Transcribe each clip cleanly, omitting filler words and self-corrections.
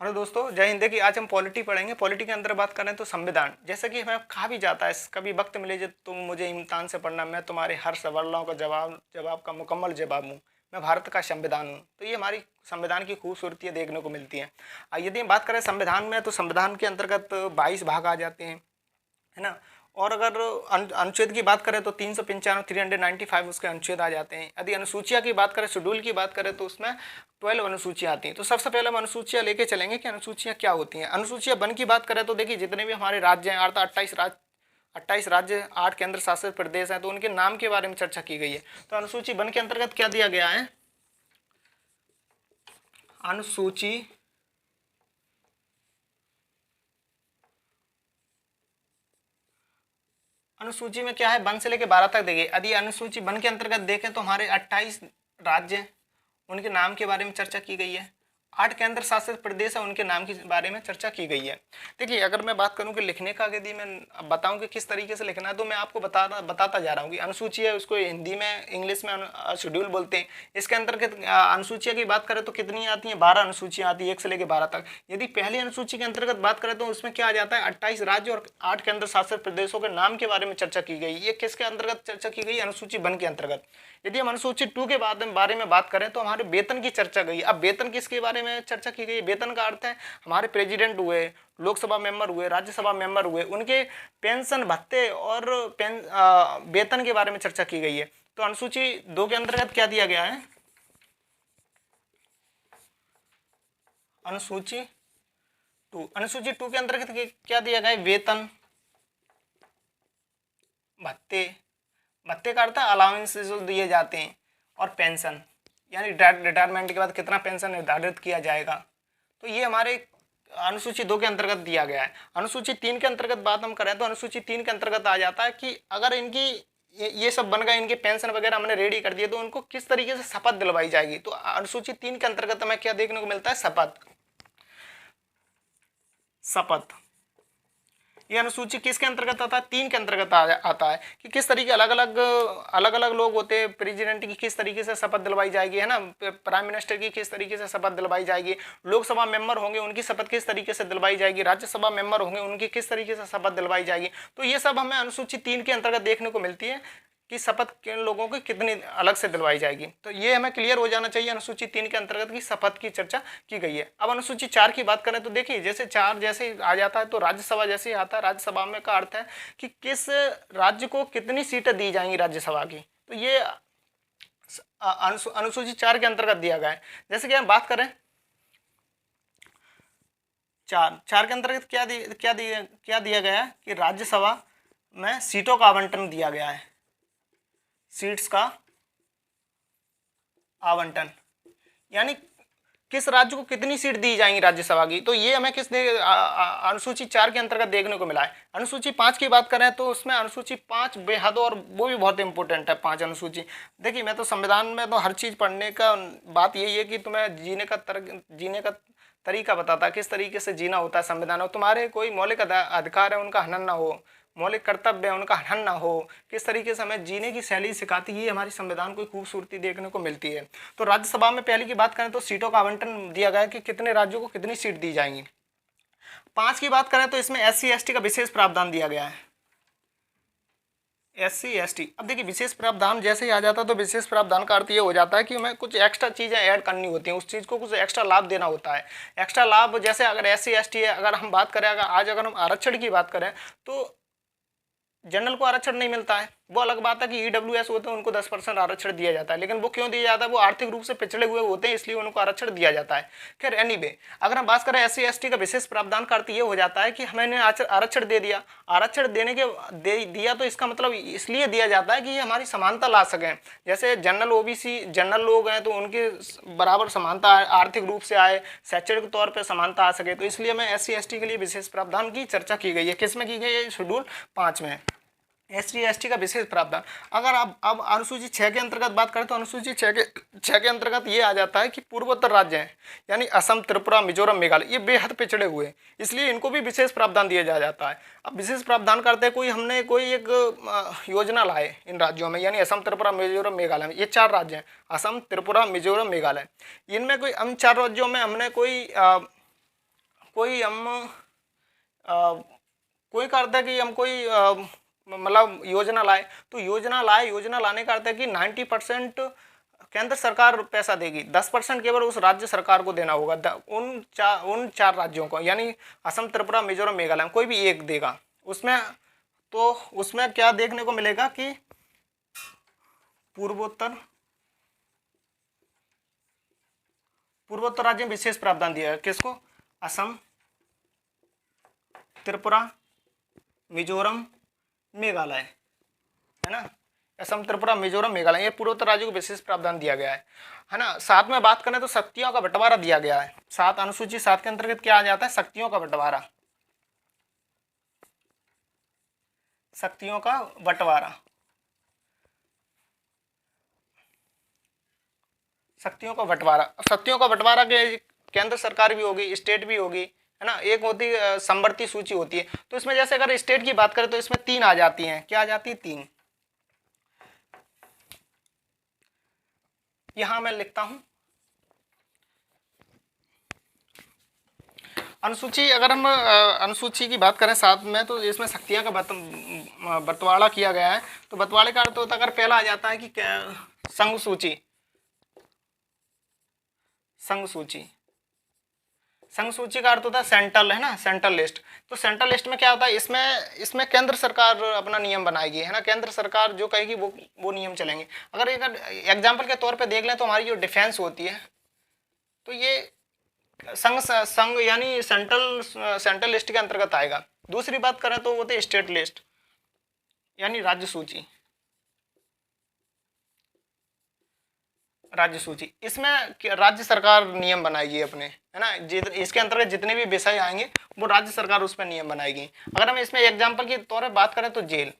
Hello दोस्तों, जय हिंद। देखिए आज हम पॉलिटी पढ़ेंगे। पॉलिटी के अंदर बात करें तो संविधान, जैसा कि हमें कहा भी जाता है, कभी वक्त मिले जब तुम मुझे इम्तिहान से पढ़ना, मैं तुम्हारे हर सवालों का जवाब जवाब का मुकम्मल जवाब हूँ, मैं भारत का संविधान हूँ। तो ये हमारी संविधान की खूबसूरती देखने को मिलती है। यदि हम बात करें संविधान में, तो संविधान के अंतर्गत 22 भाग आ जाते हैं, है ना। और अगर अनुच्छेद की बात करें तो 395 395 उसके अनुच्छेद आ जाते हैं। यदि अनुसूचिया की बात करें, शेड्यूल की बात करें, तो उसमें 12 अनुसूचियाँ आती हैं। तो सबसे पहले हम अनुसूचियाँ लेके चलेंगे कि अनुसूचियाँ क्या होती हैं। अनुसूचिया वन की बात करें तो देखिए, जितने भी हमारे राज्य हैं, अर्थात 28 राज्य, 8 केंद्र शासित प्रदेश हैं, तो उनके नाम के बारे में चर्चा की गई है। तो अनुसूची वन के अंतर्गत क्या दिया गया है? अनुसूची अनुसूची में क्या है, 1 से लेकर 12 तक देखिए। यदि अनुसूची 1 के अंतर्गत देखें तो हमारे 28 राज्य, उनके नाम के बारे में चर्चा की गई है। 8 केंद्र शासित प्रदेश है, उनके नाम के बारे में चर्चा की गई है। देखिए, अगर मैं बात करूं कि लिखने का, यदि मैं बताऊं कि किस तरीके से लिखना है, तो मैं आपको बताता जा रहा हूं कि अनुसूची है, उसको हिंदी में, इंग्लिश में शेड्यूल बोलते हैं। इसके अंतर्गत अनुसूचिया की बात करें तो कितनी आती है? 12 अनुसूचियाँ आती है, 1 से लेकर 12 तक। यदि पहली अनुसूची के अंतर्गत बात करें तो उसमें क्या आ जाता है? 28 राज्य और 8 केंद्र शासित प्रदेशों के नाम के बारे में चर्चा की गई। ये किसके अंतर्गत चर्चा की गई? अनुसूची वन के अंतर्गत। यदि हम अनुसूची 2 के बारे में बात करें तो हमारे वेतन की चर्चा गई। अब वेतन किसके बारे में चर्चा की गई? वेतन का अर्थ है हमारे प्रेसिडेंट हुए, लोकसभा मेंबर हुए, राज्यसभा मेंबर हुए, उनके पेंशन भत्ते और वेतन के बारे में चर्चा की गई है। तो अनुसूची 2 के अंतर्गत क्या दिया गया है? अनुसूची 2 के अंतर्गत क्या दिया गया है? वेतन, भत्ते, भत्ते का अर्थ है अलाउंसेस जो दिए जाते हैं, और पेंशन, यानी रिटायरमेंट के बाद कितना पेंशन निर्धारित किया जाएगा। तो ये हमारे अनुसूची 2 के अंतर्गत दिया गया है। अनुसूची 3 के अंतर्गत बात हम करें तो अनुसूची 3 के अंतर्गत आ जाता है कि अगर इनकी ये सब बन गए, इनके पेंशन वगैरह हमने रेडी कर दिए, तो उनको किस तरीके से शपथ दिलवाई जाएगी। तो अनुसूची 3 के अंतर्गत हमें क्या देखने को मिलता है? शपथ। शपथ ये अनुसूची किसके अंतर्गत आता है? 3 के अंतर्गत आता है कि किस तरीके अलग अलग लोग होते हैं। प्रेसिडेंट की किस तरीके से शपथ दिलवाई जाएगी, है ना। प्राइम मिनिस्टर की किस तरीके से शपथ दिलवाई जाएगी। लोकसभा मेंबर होंगे, उनकी शपथ किस तरीके से दिलवाई जाएगी। राज्यसभा मेंबर होंगे, उनकी किस तरीके से शपथ दिलवाई जाएगी। तो ये सब हमें अनुसूची 3 के अंतर्गत देखने को मिलती है कि शपथ किन लोगों की कितनी अलग से दिलवाई जाएगी। तो ये हमें क्लियर हो जाना चाहिए, अनुसूची 3 के अंतर्गत की शपथ की चर्चा की गई है। अब अनुसूची 4 की बात करें तो देखिए, जैसे 4 जैसे आ जाता है तो राज्यसभा जैसे आता है। राज्यसभा में का अर्थ है कि किस राज्य को कितनी सीटें दी जाएंगी राज्यसभा की। तो ये अनुसूची 4 के अंतर्गत दिया गया है। जैसे कि हम बात करें 4 के अंतर्गत क्या दिया गया है कि राज्यसभा में सीटों का आवंटन दिया गया है। सीट्स का आवंटन, यानी किस राज्य को कितनी सीट दी जाएंगी राज्यसभा की। तो ये हमें अनुसूची 4 के अंतर्गत देखने को मिला है। अनुसूची 5 की बात करें तो उसमें अनुसूची 5 बेहद, और वो भी बहुत इंपॉर्टेंट है 5 अनुसूची। देखिए, मैं तो संविधान में तो हर चीज़ पढ़ने का बात यही है कि तुम्हें जीने का तरीका बताता है, किस तरीके से जीना होता है संविधान। और तुम्हारे कोई मौलिक अधिकार है, उनका हनन ना हो, मौलिक कर्तव्य है, उनका हनन ना हो, किस तरीके से हमें जीने की शैली सिखाती है, हमारी संविधान को खूबसूरती देखने को मिलती है। तो राज्यसभा में पहले की बात करें तो सीटों का आवंटन दिया गया है कि कितने राज्यों को कितनी सीट दी जाएंगी। 5 की बात करें तो इसमें SC ST का विशेष प्रावधान दिया गया है। SC ST, अब देखिए, विशेष प्रावधान जैसे ही आ जाता है तो विशेष प्रावधान का अर्थ ये हो जाता है कि हमें कुछ एक्स्ट्रा चीज़ें ऐड करनी होती हैं, उस चीज़ को कुछ एक्स्ट्रा लाभ देना होता है। एक्स्ट्रा लाभ जैसे अगर SC ST है, अगर हम बात करें, अगर हम आरक्षण की बात करें तो जनरल को आरक्षण नहीं मिलता है। वो अलग बात है कि EWS होते हैं, उनको 10% आरक्षण दिया जाता है, लेकिन वो क्यों दिया जाता है? वो आर्थिक रूप से पिछड़े हुए होते हैं, इसलिए उनको आरक्षण दिया जाता है। खैर एनीवे, अगर हम बात करें SC ST का विशेष प्रावधान का अर्थ ये हो जाता है कि हमें आरक्षण दे दिया। आरक्षण दिया तो इसका मतलब इसलिए दिया जाता है कि ये हमारी समानता ला सकें। जैसे जनरल OBC जनरल लोग हैं तो उनके बराबर समानता आर्थिक रूप से आए, शैक्षणिक तौर पर समानता आ सके। तो इसलिए हमें SC ST के लिए विशेष प्रावधान की चर्चा की गई है। किसमें की गई है? शेड्यूल 5 में SC ST का विशेष प्रावधान। अगर आप अब अनुसूची 6 के अंतर्गत बात करें तो अनुसूची 6 के अंतर्गत ये आ जाता है कि पूर्वोत्तर राज्य हैं, यानी असम, त्रिपुरा, मिजोरम, मेघालय, ये बेहद पिछड़े हुए हैं, इसलिए इनको भी विशेष प्रावधान दिया जाता है। अब विशेष प्रावधान करते हैं हमने कोई एक योजना लाए इन राज्यों में, यानी असम, त्रिपुरा, मिजोरम, मेघालय में, ये 4 राज्य हैं, असम, त्रिपुरा, मिजोरम, मेघालय। इनमें कोई हम 4 राज्यों में हमने कोई कोई हम कोई करता है कि हम कोई मतलब योजना लाए, तो योजना लाने का अर्थ है कि 90% केंद्र सरकार पैसा देगी, 10% केवल उस राज्य सरकार को देना होगा। उन चार राज्यों को, यानी असम, त्रिपुरा, मिजोरम, मेघालय, कोई भी एक देगा उसमें। तो उसमें क्या देखने को मिलेगा कि पूर्वोत्तर राज्य में विशेष प्रावधान दिया है। किसको? असम, त्रिपुरा, मिजोरम, मेघालय, है ना। असम, त्रिपुरा, मिजोरम, मेघालय, ये पूर्वोत्तर राज्यों को विशेष प्रावधान दिया गया है ना। साथ में बात करें तो शक्तियों का बंटवारा दिया गया है। अनुसूची 7 के अंतर्गत क्या आ जाता है? शक्तियों का बंटवारा। शक्तियों का बंटवारा, शक्तियों का बंटवारा के केंद्र सरकार भी होगी, स्टेट भी होगी, है ना। एक होती समवर्ती सूची होती है। तो इसमें जैसे अगर स्टेट की बात करें तो इसमें 3 आ जाती हैं। क्या आ जाती है? 3। यहां मैं लिखता हूं अनुसूची। अगर हम अनुसूची की बात करें साथ में, तो इसमें शक्तियां का बंटवारा किया गया है। तो बंटवारे का अर्थ होता है, अगर पहला आ जाता है कि संघ सूची, संघ सूची का अर्थ होता है सेंट्रल, है ना, सेंट्रल लिस्ट। तो सेंट्रल लिस्ट में क्या होता है? इसमें केंद्र सरकार अपना नियम बनाएगी, है ना। केंद्र सरकार जो कहेगी वो नियम चलेंगे। अगर एग्जाम्पल के तौर पे देख लें तो हमारी जो डिफेंस होती है, तो ये संघ यानी सेंट्रल लिस्ट के अंतर्गत आएगा। दूसरी बात करें तो वो होती है स्टेट लिस्ट, यानी राज्य सूची। इसमें राज्य सरकार नियम बनाएगी अपने, है ना। इसके अंतर्गत जितने भी विषय आएंगे वो राज्य सरकार उस पर नियम बनाएगी। अगर हम इसमें एग्जाम्पल के तौर पर बात करें तो जेल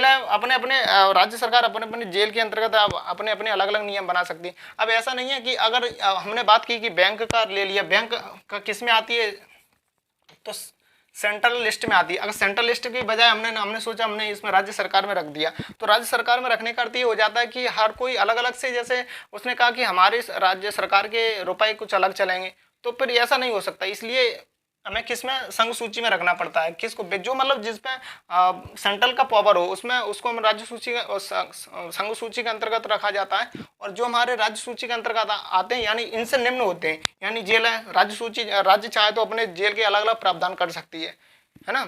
है, अपने अपने राज्य सरकार अपने अपने जेल के अंतर्गत अपने अपने अलग अलग नियम बना सकती है। अब ऐसा नहीं है कि अगर हमने बात की कि बैंक का ले लिया, बैंक का किस में आती है? तो सेंट्रल लिस्ट में आती है। अगर सेंट्रल लिस्ट की बजाय हमने सोचा हमने इसमें राज्य सरकार में रख दिया, तो राज्य सरकार में रखने का अर्थ ये हो जाता है कि हर कोई अलग अलग से, जैसे उसने कहा कि हमारे राज्य सरकार के रुपए कुछ अलग चलेंगे, तो फिर ऐसा नहीं हो सकता। इसलिए हमें किसमें? संघ सूची में रखना पड़ता है। किसको? जो मतलब जिसमें सेंट्रल का पावर हो, उसमें उसको हम राज्य सूची संघ सूची के अंतर्गत रखा जाता है। और जो हमारे राज्य सूची के अंतर्गत आते हैं, यानी इनसे निम्न होते हैं, यानी जेल है, राज्य चाहे तो अपने जेल के अलग अलग प्रावधान कर सकती है ना।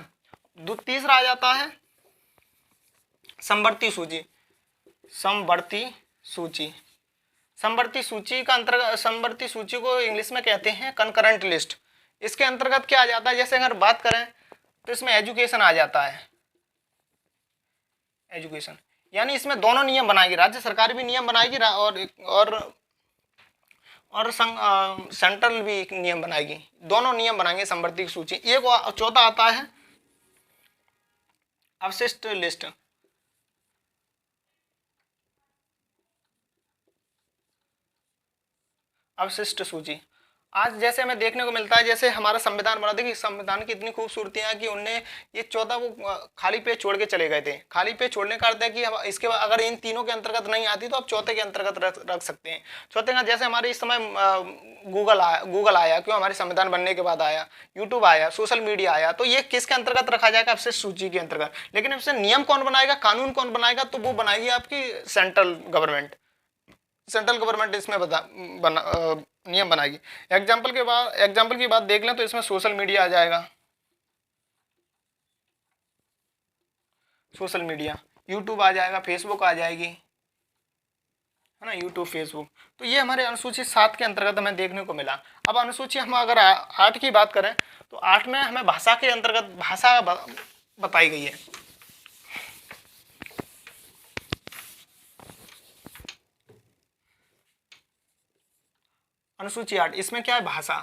तीसरा आ जाता है समवर्ती सूची। समवर्ती सूची का अंतर्गत, समवर्ती सूची को इंग्लिश में कहते हैं कंकरेंट लिस्ट। इसके अंतर्गत क्या आ जाता है? जैसे अगर बात करें तो इसमें एजुकेशन आ जाता है। एजुकेशन यानी इसमें दोनों नियम बनाएगी, राज्य सरकार भी नियम बनाएगी और सेंट्रल भी एक नियम बनाएगी। दोनों नियम बनाएंगे समवर्ती सूची। एक चौथा आता है अवशिष्ट लिस्ट। अवशिष्ट सूची आज जैसे हमें देखने को मिलता है, जैसे हमारा संविधान बना, देखिए संविधान की इतनी खूबसूरती है कि उनने ये 14 वो खाली पेज छोड़ के चले गए थे। खाली पेज छोड़ने का अर्थ है कि इसके बाद अगर इन तीनों के अंतर्गत नहीं आती तो आप चौथे के अंतर्गत रख सकते हैं। चौथे का जैसे हमारे इस समय गूगल आया, क्यों? हमारे संविधान बनने के बाद आया। यूट्यूब आया, सोशल मीडिया आया, तो ये किसके अंतर्गत रखा जाएगा? अवशिष्ट सूची के अंतर्गत। लेकिन इससे नियम कौन बनाएगा, कानून कौन बनाएगा? तो वो बनाएगी आपकी सेंट्रल गवर्नमेंट। इसमें नियम बनाएगी। एग्जाम्पल की बात देख लें तो इसमें सोशल मीडिया आ जाएगा। सोशल मीडिया यूट्यूब आ जाएगा, फेसबुक आ जाएगी, है ना, यूट्यूब, फेसबुक। तो ये हमारे अनुसूची 7 के अंतर्गत हमें देखने को मिला। अब अनुसूची हम अगर 8 की बात करें तो 8 में हमें भाषा के अंतर्गत भाषा बताई गई है। अनुसूची 8, इसमें क्या है? भाषा।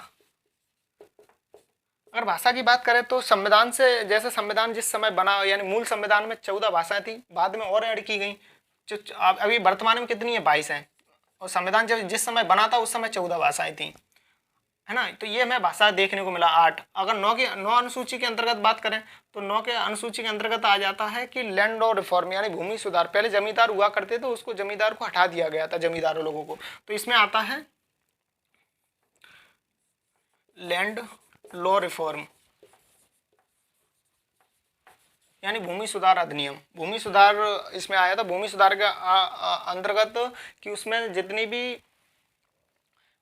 अगर भाषा की बात करें तो संविधान से, जैसे संविधान जिस समय बना, यानी मूल संविधान में 14 भाषाएं थी, बाद में और ऐड की गई। अभी वर्तमान में कितनी है? 22 हैं। और संविधान जब जिस समय बना था उस समय 14 भाषाएं थी, है ना। तो ये हमें भाषा देखने को मिला 8। अगर 9 अनुसूची के अंतर्गत बात करें तो 9 के अनुसूची के अंतर्गत आ जाता है कि लैंड और रिफॉर्म, यानी भूमि सुधार। पहले जमींदार हुआ करते थे, उसको जमींदार को हटा दिया गया था, जमींदारों लोगों को। तो इसमें आता है लैंड लॉ रिफॉर्म यानी भूमि सुधार अधिनियम। भूमि सुधार इसमें आया था, भूमि सुधार के अंतर्गत कि उसमें जितनी भी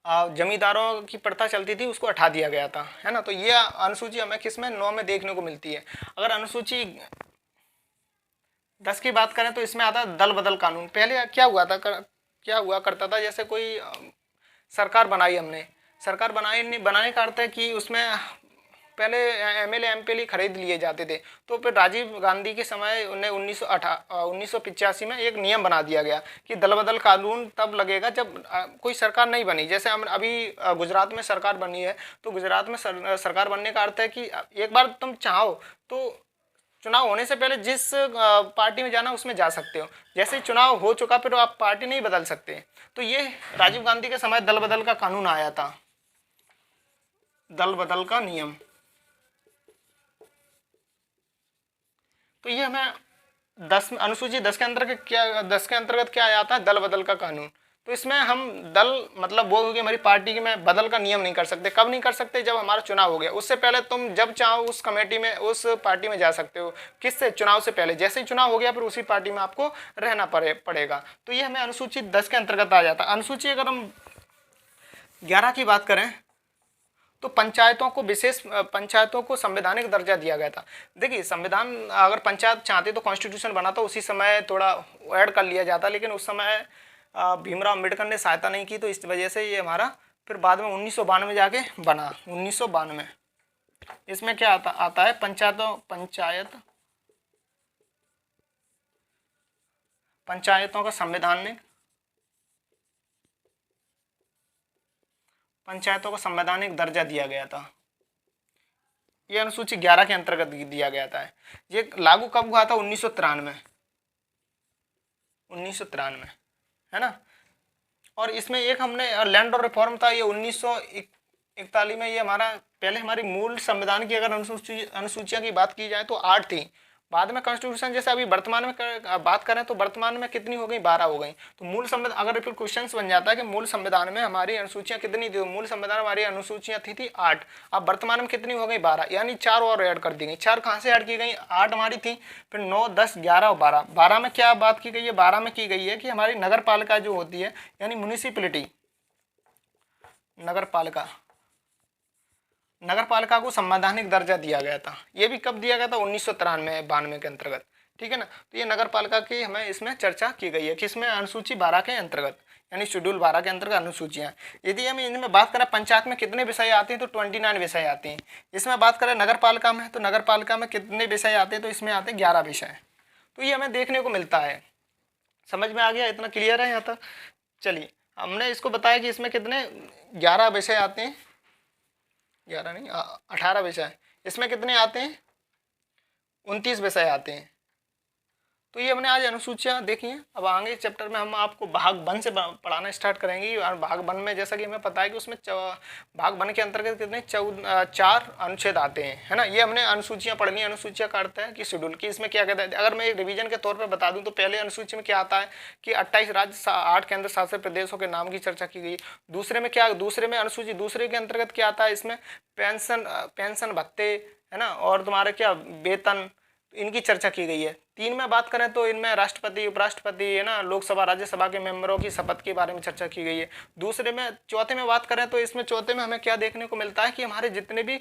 जमींदारों की प्रथा चलती थी उसको हटा दिया गया था, है ना। तो ये अनुसूची हमें किसमें 9 में देखने को मिलती है। अगर अनुसूची 10 की बात करें तो इसमें आता है दल बदल कानून। पहले क्या हुआ था, क्या हुआ करता था, जैसे कोई सरकार बनाई हमने, सरकार बनाने का अर्थ है कि उसमें पहले एमएलए एमपी खरीद लिए जाते थे। तो फिर राजीव गांधी के समय उन्हें 1985 में एक नियम बना दिया गया कि दल बदल कानून तब लगेगा जब कोई सरकार नहीं बनी। जैसे हम अभी गुजरात में सरकार बनी है, तो गुजरात में सरकार बनने का अर्थ है कि एक बार तुम चाहो तो चुनाव होने से पहले जिस पार्टी में जाना उसमें जा सकते हो। जैसे ही चुनाव हो चुका फिर आप पार्टी नहीं बदल सकते। तो ये राजीव गांधी के समय दल बदल का कानून आया था, दल बदल का नियम। तो ये हमें 10 अनुसूची 10 के अंतर्गत क्या आता है, दल बदल का कानून। तो इसमें हम दल मतलब वो होगी हमारी पार्टी की में बदल का नियम नहीं कर सकते। कब नहीं कर सकते, जब हमारा चुनाव हो गया। उससे पहले तुम जब चाहो उस कमेटी में उस पार्टी में जा सकते हो। किससे, चुनाव से पहले। जैसे ही चुनाव हो गया फिर उसी पार्टी में आपको रहना पड़ेगा। तो ये हमें अनुसूची 10 के अंतर्गत आ जाता है। अनुसूची अगर हम 11 की बात करें तो पंचायतों को संवैधानिक दर्जा दिया गया था। देखिए संविधान अगर पंचायत चाहते तो कॉन्स्टिट्यूशन बना तो उसी समय थोड़ा ऐड कर लिया जाता, लेकिन उस समय भीमराव अम्बेडकर ने सहायता नहीं की, तो इस वजह से ये हमारा फिर बाद में 1992 जाके बना। 1992 इसमें क्या आता है, पंचायतों का संवैधानिक दर्जा दिया गया था। यह अनुसूची 11 के अंतर्गत दिया गया था। ये लागू कब हुआ था, 1993 है ना। और इसमें एक हमने लैंड और रिफॉर्म था, ये 1941 में। ये हमारा पहले हमारी मूल संविधान की अगर अनुसूचियां की बात की जाए तो 8 थी। बाद में कॉन्स्टिट्यूशन जैसे अभी वर्तमान में बात करें तो वर्तमान में कितनी हो गई, 12 हो गई। तो मूल संविधान अगर फिर क्वेश्चन बन जाता है कि मूल संविधान में हमारी अनुसूचियां कितनी थी, तो मूल संविधान हमारी अनुसूचियां थी 8। अब वर्तमान में कितनी हो गई, 12, यानी 4 और ऐड कर दी गई। 4 कहाँ से ऐड की गई, 8 हमारी थी, फिर 9, 10, 11 और 12। 12 में क्या बात की गई है, 12 में की गई है कि हमारी नगर पालिका जो होती है यानी म्यूनिसिपैलिटी, नगर पालिका को संवैधानिक दर्जा दिया गया था। ये भी कब दिया गया था, 1993-92 के अंतर्गत, ठीक है ना। तो ये नगर पालिका की हमें इसमें चर्चा की गई है, किसमें, अनुसूची 12 के अंतर्गत, यानी शेड्यूल 12 के अंतर्गत अनुसूचियाँ। यदि हम इनमें बात करें पंचायत में कितने विषय आते हैं, तो 29 विषय आते हैं। इसमें बात करें नगर पालिका में, तो नगर पालिका में कितने विषय आते हैं, तो इसमें आते हैं 11 विषय। तो ये हमें देखने को मिलता है। समझ में आ गया, इतना क्लियर है यहाँ तक। चलिए हमने इसको बताया कि इसमें कितने 11 विषय आते हैं, 11 नहीं 18 विषय। इसमें कितने आते हैं, 29 विषय आते हैं। तो ये हमने आज अनुसूचियाँ देखी हैं। अब आगे चैप्टर में हम आपको भाग 1 से पढ़ाना स्टार्ट करेंगे। और भाग 1 में जैसा कि हमें पता है कि उसमें भाग 1 के अंतर्गत कितने 4 अनुच्छेद आते हैं, है ना। ये हमने अनुसूचियाँ पढ़ ली। अनुसूचियाँ का अर्थ है कि शेड्यूल की, इसमें क्या कहता है, अगर मैं एक रिवीजन के तौर पर बता दूँ तो पहले अनुसूची में क्या आता है कि 28 राज्य 8 केंद्र शासित प्रदेशों के नाम की चर्चा की गई। दूसरे में अनुसूची दूसरे के अंतर्गत क्या आता है, इसमें पेंशन भत्ते, है ना, और तुम्हारे क्या वेतन, इनकी चर्चा की गई है। 3 में बात करें तो इनमें राष्ट्रपति, उपराष्ट्रपति, है ना, लोकसभा राज्यसभा के मेंबरों की शपथ के बारे में चर्चा की गई है। चौथे में बात करें तो इसमें चौथे में हमें क्या देखने को मिलता है कि हमारे जितने भी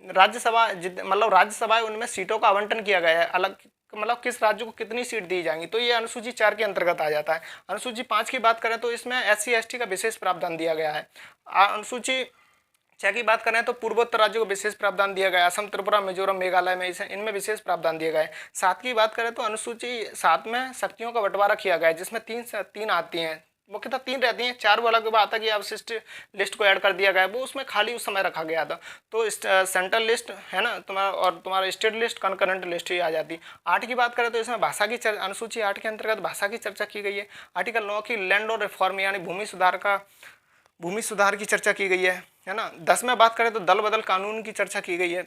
राज्यसभा है उनमें सीटों का आवंटन किया गया है अलग, मतलब किस राज्य को कितनी सीट दी जाएंगी। तो ये अनुसूची 4 के अंतर्गत आ जाता है। अनुसूची 5 की बात करें तो इसमें SC/ST का विशेष प्रावधान दिया गया है। अनुसूची 6 की बात करें तो पूर्वोत्तर राज्यों को विशेष प्रावधान दिया गया है। असम, त्रिपुरा, मिजोरम, मेघालय में इनमें विशेष प्रावधान दिया गया है। 7 की बात करें तो अनुसूची 7 में शक्तियों का बंटवारा किया गया है, जिसमें तीन आती हैं, मुख्यतः 3 रहती हैं। 4 वाला के बाद आता है कि अवशिष्ट लिस्ट को ऐड कर दिया गया है, वो उसमें खाली उस समय रखा गया था। तो सेंट्रल लिस्ट, है ना, तुम्हारा स्टेट लिस्ट, कंकरेंट लिस्ट ही आ जाती। 8 की बात करें तो इसमें भाषा की अनुसूची 8 के अंतर्गत भाषा की चर्चा की गई है। आर्टिकल 9 की लैंड और रिफॉर्म यानी भूमि सुधार की चर्चा की गई है ना। 10 में बात करें तो दल बदल कानून की चर्चा की गई है।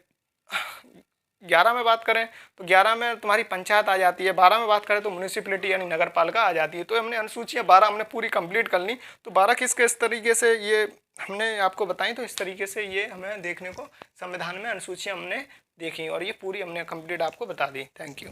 11 में बात करें तो 11 में तुम्हारी पंचायत आ जाती है। 12 में बात करें तो म्यूनिसिपैलिटी यानी नगर पालिका आ जाती है। तो हमने अनुसूचियाँ 12 हमने पूरी कंप्लीट कर ली। तो 12 किस तरीके से ये हमने आपको बताई। तो इस तरीके से ये हमें देखने को संविधान में अनुसूचियाँ हमने देखी और ये पूरी हमने कंप्लीट आपको बता दी। Thank you.